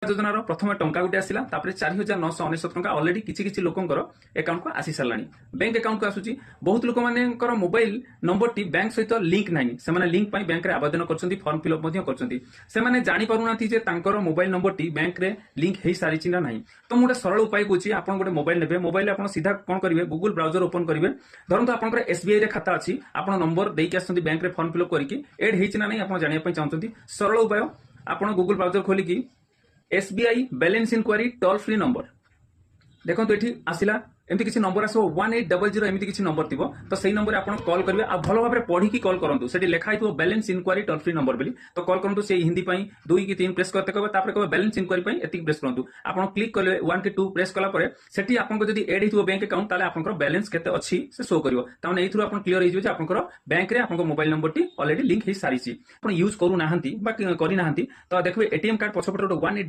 योजनार प्रथम टंका गोटे आसला 4,999 टंका अलरेडी किसी लोकंर अकाउंट को आसी साराणी बैंक अकाउंट को आसूची बहुत लोक मानकर मोबाइल नंबर टी बैंक सहित लिंक नहीं से लिंक बैंक रे आवेदन कर फॉर्म फिलअप से जानी पार मोबाइल नंबर टी बैंक रे लिंक हो सारी ना नहीं तो मुझे सरल उपाय कहूँ आप गोटे मोबाइल ने मोबाइल आप सीधा कौन करेंगे गूगल ब्राउजर ओपन करेंगे धरतु आप एसबीआई खाता अच्छी आप नंबर देकी बैंक रे फॉर्म फिलअप करके एड होना नहीं आप जानते चाहते सरल उपाय आप गूगल ब्राउजर खोलिकी SBI balance inquiry toll free number देखो ये आसला एमती किसी नंबर आसो 1800 एमती किसी नंबर थी तो सही नंबर आप कॉल करेंगे आ भल भाव पढ़ी कॉल करूँ से लिखाई थो balance inquiry toll free number बोली तो कॉल करूँ से हिंदी 2 कि 3 प्रेस करते कहे बैलेंस इंक्वारी एति प्रेस करूँ आप क्लिक कले 1 कि 2 प्रेस कलापर से आपको जब एड हो बैंक अकाउंट ताले आपंकर बैलेंस केते अच्छी से शो करिवो ताने एथुर आपन क्लियर हो जे आपंकर बैंक रे आपन mobile number T already link हो सारी आपन यूज करू नाहंती बा करी नाहंती तो देखबे एटीएम कार्ड पछपटे 1800